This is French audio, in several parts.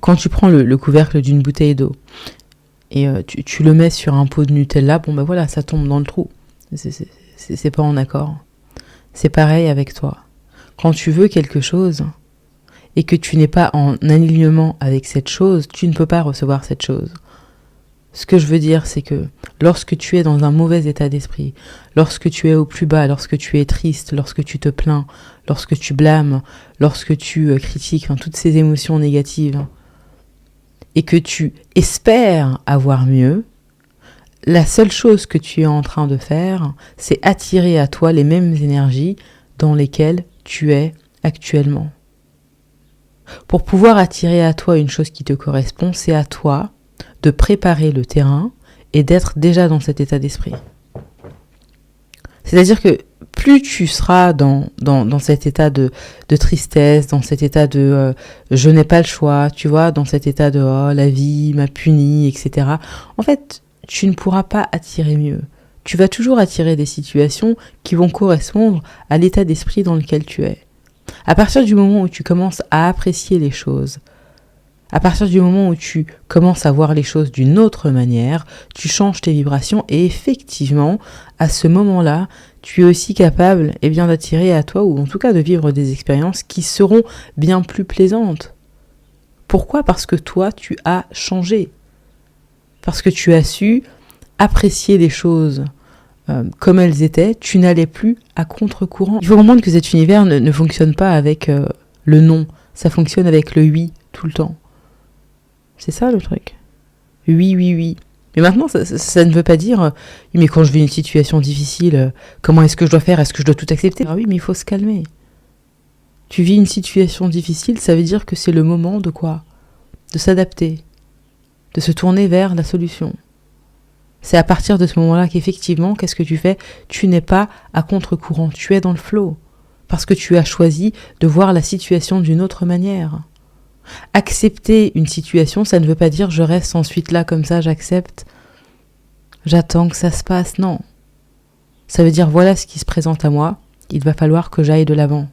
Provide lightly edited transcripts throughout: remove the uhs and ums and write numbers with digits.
quand tu prends le couvercle d'une bouteille d'eau et tu le mets sur un pot de Nutella, bon ben voilà, ça tombe dans le trou. C'est pas en accord. C'est pareil avec toi. Quand tu veux quelque chose et que tu n'es pas en alignement avec cette chose, tu ne peux pas recevoir cette chose. Ce que je veux dire, c'est que lorsque tu es dans un mauvais état d'esprit, lorsque tu es au plus bas, lorsque tu es triste, lorsque tu te plains, lorsque tu blâmes, lorsque tu critiques, toutes ces émotions négatives, et que tu espères avoir mieux, la seule chose que tu es en train de faire, c'est attirer à toi les mêmes énergies dans lesquelles tu es actuellement. Pour pouvoir attirer à toi une chose qui te correspond, c'est à toi de préparer le terrain et d'être déjà dans cet état d'esprit. C'est-à-dire que plus tu seras dans cet état de tristesse, dans cet état de je n'ai pas le choix, tu vois, dans cet état de la vie m'a puni, etc. En fait, tu ne pourras pas attirer mieux. Tu vas toujours attirer des situations qui vont correspondre à l'état d'esprit dans lequel tu es. À partir du moment où tu commences à apprécier les choses, à partir du moment où tu commences à voir les choses d'une autre manière, tu changes tes vibrations et effectivement, à ce moment-là, tu es aussi capable d'attirer à toi, ou en tout cas de vivre des expériences qui seront bien plus plaisantes. Pourquoi ? Parce que toi, tu as changé. Parce que tu as su apprécier les choses comme elles étaient, tu n'allais plus à contre-courant. Il faut comprendre que cet univers ne fonctionne pas avec le non, ça fonctionne avec le oui tout le temps. C'est ça le truc. Oui, oui, oui. Mais maintenant, ça ne veut pas dire mais quand je vis une situation difficile, comment est-ce que je dois faire ? Est-ce que je dois tout accepter ? Ah oui, mais il faut se calmer. Tu vis une situation difficile, ça veut dire que c'est le moment de quoi ? De s'adapter, de se tourner vers la solution. C'est à partir de ce moment-là qu'effectivement, qu'est-ce que tu fais ? Tu n'es pas à contre-courant, tu es dans le flow. Parce que tu as choisi de voir la situation d'une autre manière. Accepter une situation, ça ne veut pas dire je reste ensuite là comme ça, j'accepte, j'attends que ça se passe, non. Ça veut dire voilà ce qui se présente à moi, il va falloir que j'aille de l'avant.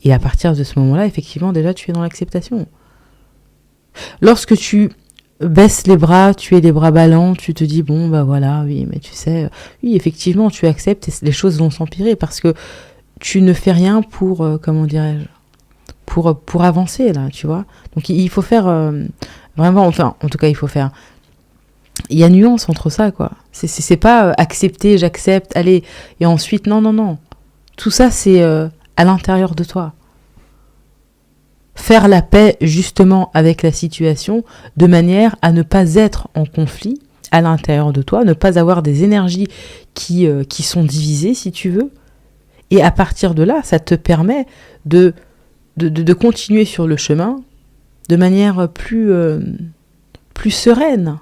Et à partir de ce moment-là, effectivement, déjà tu es dans l'acceptation. Lorsque tu baisses les bras, tu es les bras ballants, tu te dis bon bah voilà, oui mais tu sais, oui effectivement tu acceptes et les choses vont s'empirer parce que tu ne fais rien pour, pour avancer là, tu vois. Donc il faut faire vraiment, enfin en tout cas il faut faire, il y a nuance entre ça quoi. C'est pas accepter, j'accepte, allez, et ensuite non. Tout ça c'est à l'intérieur de toi. Faire la paix justement avec la situation de manière à ne pas être en conflit à l'intérieur de toi, ne pas avoir des énergies qui sont divisées si tu veux. Et à partir de là, ça te permet de continuer sur le chemin de manière plus sereine,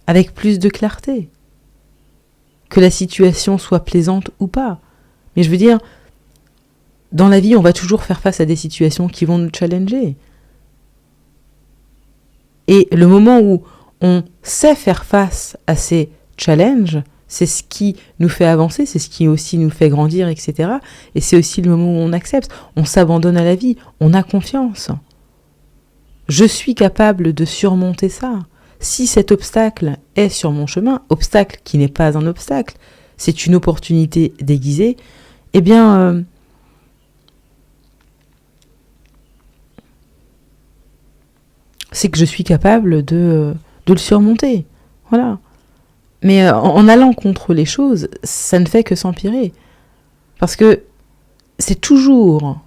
avec plus de clarté. Que la situation soit plaisante ou pas. Mais je veux dire, dans la vie, on va toujours faire face à des situations qui vont nous challenger. Et le moment où on sait faire face à ces challenges, c'est ce qui nous fait avancer, c'est ce qui aussi nous fait grandir, etc. Et c'est aussi le moment où on accepte, on s'abandonne à la vie, on a confiance. Je suis capable de surmonter ça. Si cet obstacle est sur mon chemin, obstacle qui n'est pas un obstacle, c'est une opportunité déguisée, eh bien, c'est que je suis capable de le surmonter. Voilà. Mais en allant contre les choses, ça ne fait que s'empirer. Parce que c'est toujours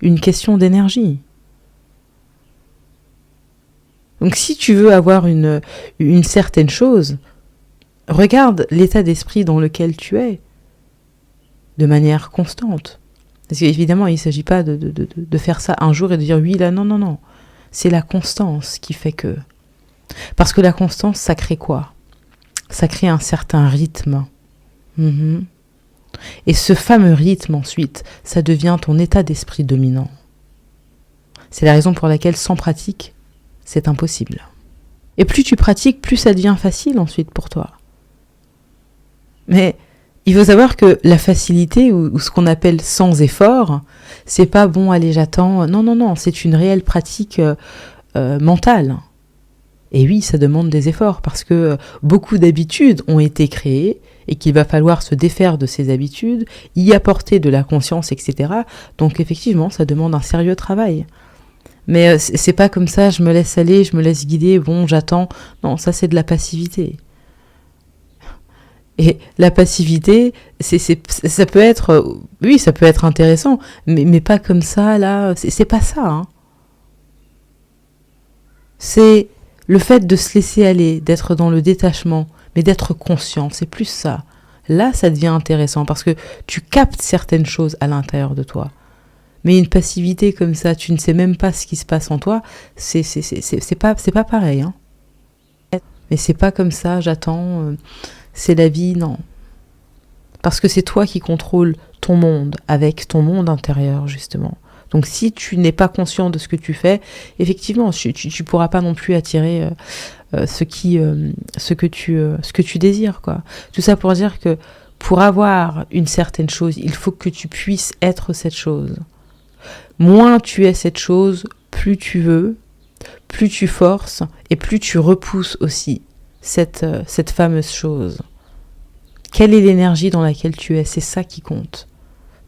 une question d'énergie. Donc si tu veux avoir une certaine chose, regarde l'état d'esprit dans lequel tu es, de manière constante. Parce qu'évidemment, il ne s'agit pas de faire ça un jour et de dire oui, là, non. C'est la constance qui fait que... Parce que la constance, ça crée quoi ? Ça crée un certain rythme. Et ce fameux rythme, ensuite, ça devient ton état d'esprit dominant. C'est la raison pour laquelle, sans pratique, c'est impossible. Et plus tu pratiques, plus ça devient facile ensuite pour toi. Mais Il faut savoir que la facilité, ou ce qu'on appelle sans effort, c'est pas bon, allez, j'attends. Non, non, non, c'est une réelle pratique mentale. Et oui, ça demande des efforts parce que beaucoup d'habitudes ont été créées et qu'il va falloir se défaire de ces habitudes, y apporter de la conscience, etc. Donc effectivement, ça demande un sérieux travail. Mais c'est pas comme ça, je me laisse aller, je me laisse guider, bon, j'attends. Non, ça c'est de la passivité. Et la passivité, ça peut être, oui, ça peut être intéressant, mais pas comme ça, là, c'est pas ça. Hein. C'est le fait de se laisser aller, d'être dans le détachement, mais d'être conscient, c'est plus ça. Là, ça devient intéressant parce que tu captes certaines choses à l'intérieur de toi. Mais une passivité comme ça, tu ne sais même pas ce qui se passe en toi, c'est pas pareil. Hein. Mais c'est pas comme ça, j'attends, c'est la vie, non. Parce que c'est toi qui contrôles ton monde, avec ton monde intérieur, justement. Donc si tu n'es pas conscient de ce que tu fais, effectivement, tu pourras pas non plus attirer ce que tu désires, quoi. Tout ça pour dire que pour avoir une certaine chose, il faut que tu puisses être cette chose. Moins tu es cette chose, plus tu veux, plus tu forces et plus tu repousses aussi cette fameuse chose. Quelle est l'énergie dans laquelle tu es? C'est ça qui compte.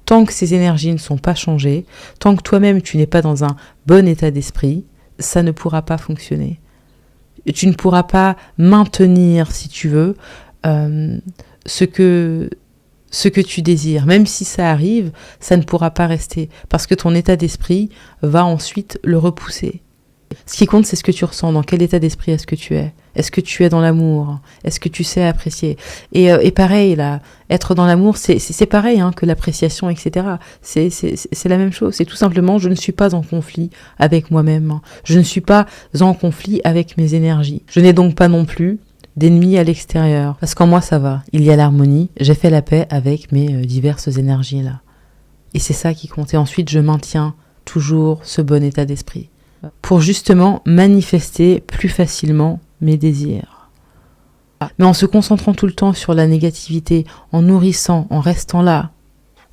Tant que ces énergies ne sont pas changées, tant que toi-même tu n'es pas dans un bon état d'esprit, ça ne pourra pas fonctionner. Tu ne pourras pas maintenir, si tu veux, ce que tu désires. Même si ça arrive, ça ne pourra pas rester, parce que ton état d'esprit va ensuite le repousser. Ce qui compte, c'est ce que tu ressens. Dans quel état d'esprit est-ce que tu es? Est-ce que tu es dans l'amour? Est-ce que tu sais apprécier? Et pareil, là, être dans l'amour, c'est pareil hein, que l'appréciation, etc. C'est la même chose. C'est tout simplement, je ne suis pas en conflit avec moi-même. Je ne suis pas en conflit avec mes énergies. Je n'ai donc pas non plus d'ennemis à l'extérieur. Parce qu'en moi, ça va. Il y a l'harmonie. J'ai fait la paix avec mes diverses énergies, là. Et c'est ça qui compte. Et ensuite, je maintiens toujours ce bon état d'esprit. Pour justement manifester plus facilement mes désirs. Mais en se concentrant tout le temps sur la négativité, en nourrissant, en restant là,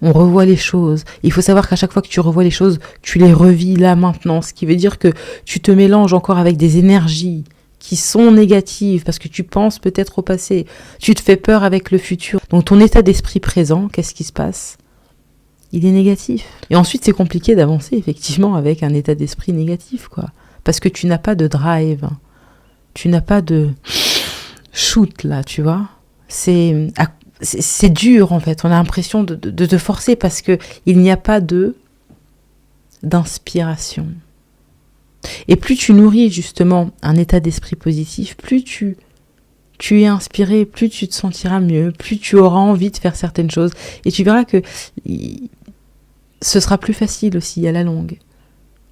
on revoit les choses. Il faut savoir qu'à chaque fois que tu revois les choses, tu les revis là maintenant, ce qui veut dire que tu te mélanges encore avec des énergies qui sont négatives parce que tu penses peut-être au passé, tu te fais peur avec le futur. Donc ton état d'esprit présent, qu'est-ce qui se passe ? Il est négatif. Et ensuite, c'est compliqué d'avancer, effectivement, avec un état d'esprit négatif, quoi. Parce que tu n'as pas de drive. Tu n'as pas de shoot, là, tu vois. C'est dur, en fait. On a l'impression de te forcer parce que il n'y a pas d'inspiration. Et plus tu nourris, justement, un état d'esprit positif, plus tu es inspiré, plus tu te sentiras mieux, plus tu auras envie de faire certaines choses. Et tu verras que ce sera plus facile aussi à la longue.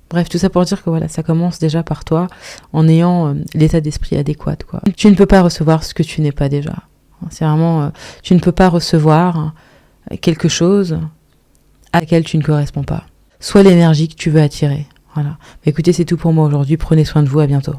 Bref, tout ça pour dire que voilà, ça commence déjà par toi en ayant l'état d'esprit adéquat, quoi. Tu ne peux pas recevoir ce que tu n'es pas déjà. C'est vraiment, tu ne peux pas recevoir quelque chose à laquelle tu ne corresponds pas. Sois l'énergie que tu veux attirer. Voilà. Écoutez, c'est tout pour moi aujourd'hui. Prenez soin de vous. À bientôt.